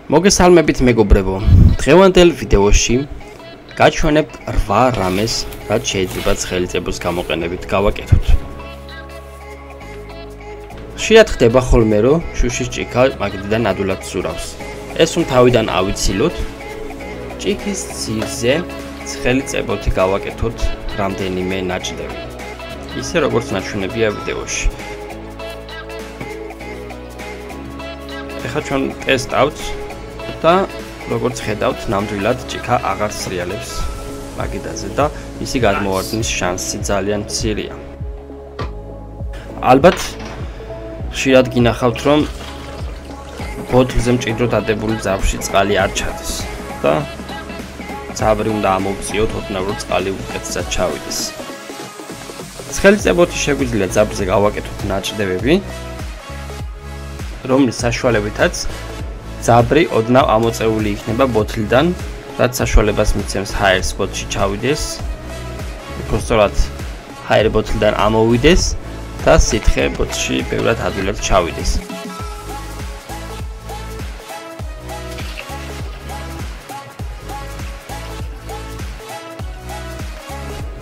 მოგესალმებით მეგობრებო, დღევანდელ ვიდეოში გაჩვენებ 8 რამეს, რაც შეიძლება ხელისწებოს გამოყენებით გავაკეთოთ. ხშირად ხდება ხოლმე, რომ შუშის ჭიქა მაგდიდან ადვილად ზურავს. ეს თავიდან ავიცილოთ, ჭიქის ძირზე ხელისწებოთი გავაკეთოთ რამდენიმე ნაჭდევი. ისე როგორც ნაჩვენებია ვიდეოში. ეხლა ჩვენ ტესტავთ და როგორც ხედავთ, ნამდვილად ჭიქა აღარ სრიალებს მაგიდაზე და მისი გადმოვარდნის შანსი ძალიან მცირეა. ალბათ ხშირად გინახავთ, რომ ბოთლზე მჭიდროდ ადებული ძაბში წყალი არ ჩადის და ძაბრი უნდა ამოვწიოთ, ოდნავ რომ წყალი უკეთესად ჩავიდეს. ხელისწებოთი შეგვიძლია ძაბრზე გავაკეთოთ ნაჭდევები, რომლის საშუალებითაც ძაბრი ოდნავ ამოწეული იქნება ბოთლიდან, რაც საშუალებას მიცემს ჰაერს ბოთლში ჩავიდეს, უბრალოდ ჰაერი ბოთლიდან ამოვიდეს და სითხე ბოთლში ბევრად ადვილად ჩავიდეს.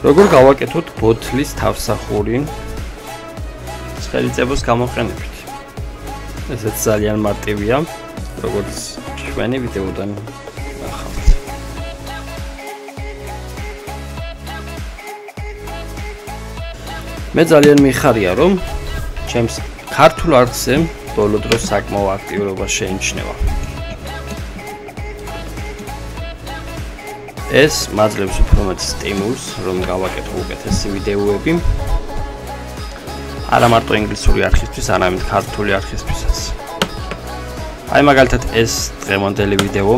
როგორ გავაკეთოთ ბოთლის თავსახური ხელისწებოს გამოყენებით? ესეც ძალიან მარტივია, როგორც ჩვენი ვიდეოდან ნახავთ. მე ძალიან მიხარია, რომ ჩემს ქართულ არხზე ბოლო დროს საკმაო აქტიურობა შეიმჩნევა. ეს მაძლევს უფრო მეტ სტიმულს, რომ გავაკეთო უკეთესი ვიდეოები. არა მარტო ინგლისური არხისთვის, არამედ ქართული არხისთვისაც. აი მაგალითად ეს დღევანდელი ვიდეო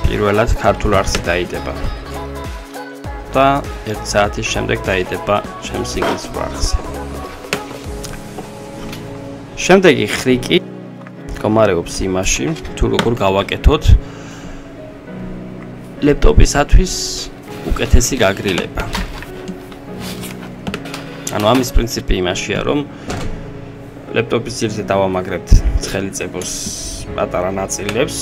პირველად ქართულ არხზე დაიდება და 1 საათის შემდეგ დაიდება ჩემს ინგლისურ არხზე. შემდეგი ხრიკი მდგომარეობს იმაში, თუ როგორ გავაკეთოთ ლეპტოპისათვის უკეთესი გაგრილება. ანუ ამის პრინციპი იმაშია, რომ ლეპტოპის ძირზე დავამაგრებთ ხელისწებოს პატარა ნაწილებს,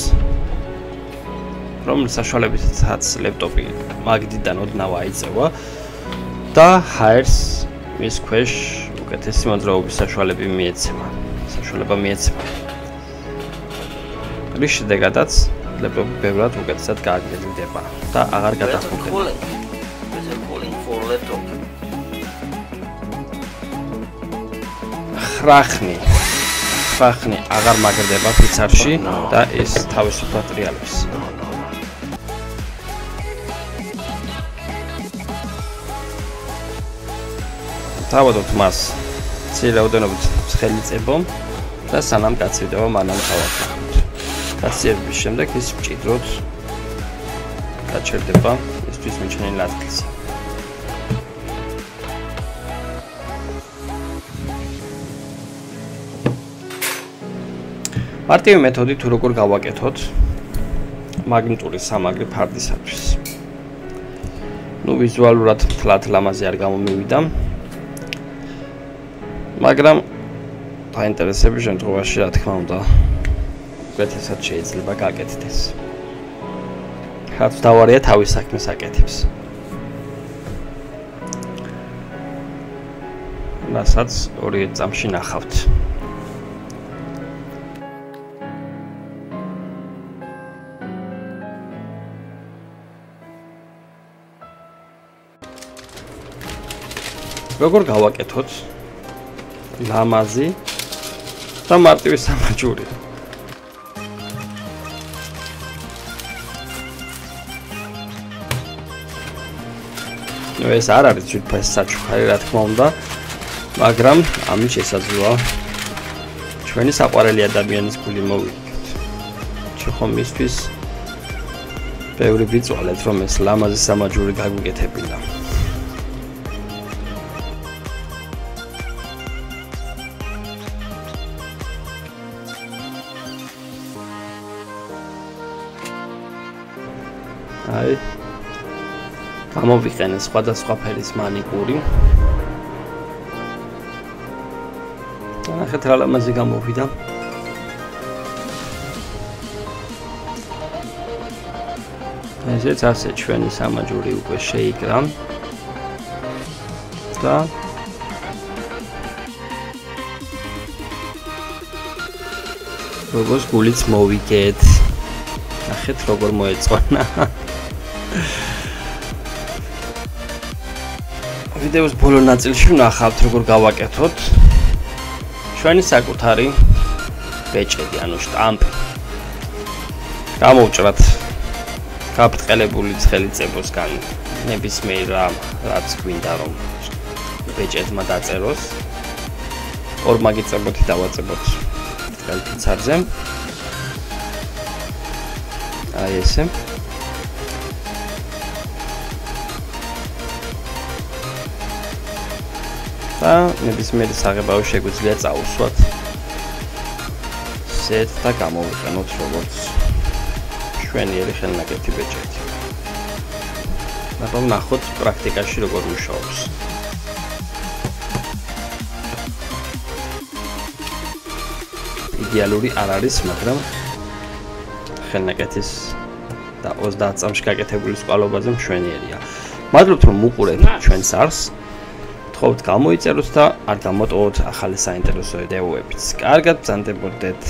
რომლის საშუალებითაც ლეპტოპი მაგდიდან ოდნავ აიწევა და ჰაერს მის ქვეშ უკეთესი მოძრაობის საშუალება მიეცემა. რის შედეგადაც ლეპტოპი ბევრად უკეთესად გააგრძელდება და აღარ გადახურდება. ხრახნი აღარ მაგრდება ფიცარში და ის თავისუფლად ტრიალებს. თავადობთ მას მცირე რაოდენობით ხელისწებო და სანამ გაცივდება, მანამ გავაკეთოთ. გაცივების შემდეგ ის მჭიდროდ გაჩერდება ისთვის მიჩნეულ ადგილზე. მარტივი მეთოდი თუ როგორ გავაკეთოთ მაგნიტური სამაგრი ფარდისათვის. ვიზუალურად თლათ ლამაზი არ გამომივიდა, მაგრამ დაინტერესების შემთხვევაში, რა თქმა უნდა, უკეთესად შეიძლება გაკეთდეს. რაც დავარია თავის საქმეს აკეთებს. რასაც 2 წამში ნახავთ. როგორ გავაკეთოთ ლამაზი და მარტივი სამაჯური? ეს არ არის ძვირფასი საჩუქარი, რა თქმა უნდა, მაგრამ ამით შესაძლოა ჩვენი საყვარელი ადამიანის გული მოვიგოთ. ჩვენ მისთვის ბევრი ვიწვალეთ, რომ ეს ლამაზი სამაჯური გაგვიკეთებინა. აი გამოვიყენე სხვადასხვა ფერის მანიკური. ნახეთ რა ლამაზი გამოვიდა. ესეც ასე ჩვენი სამაჯური უკვე შეიკრა. და როგორც გულიც მოვიგეთ. ნახეთ როგორ მოეწონა. ვიდეოს ბოლო ნაწილში ვნახავთ როგორ გავაკეთოთ ჩვენი საკუთარი ბეჭედი, ანუ შტამპი. გამოვჭრათ გაბრტყელებული ცხელიწებოსგან ნებისმიერ რაც გვინდა რომ ბეჭედმა დაწეროს. ორმაგი წებოთი დავაწებოთ ბრტყელ ფიცარზე. აი ესე. და ნებისმიერი საღებავი შეგვიძლია წაუსვათ. ზედ და გამოვიყენოთ როგორც შვენიერი ხელნაკეთი ბეჭედი. მაგრამ ნახოთ პრაქტიკაში როგორ მუშაობს. იდეალური არ არის, მაგრამ ხელნაკეთის და 30 წამში გაკეთებული სკვალობაზე მშვენიერია. მადლობთ რომ უყურეთ ჩვენს არხს. გთხოვთ გამოიწეროთ და არ გამოტოვოთ ახალი საინტერესო ვიდეოებიც. კარგად ბრძანდებოდეთ.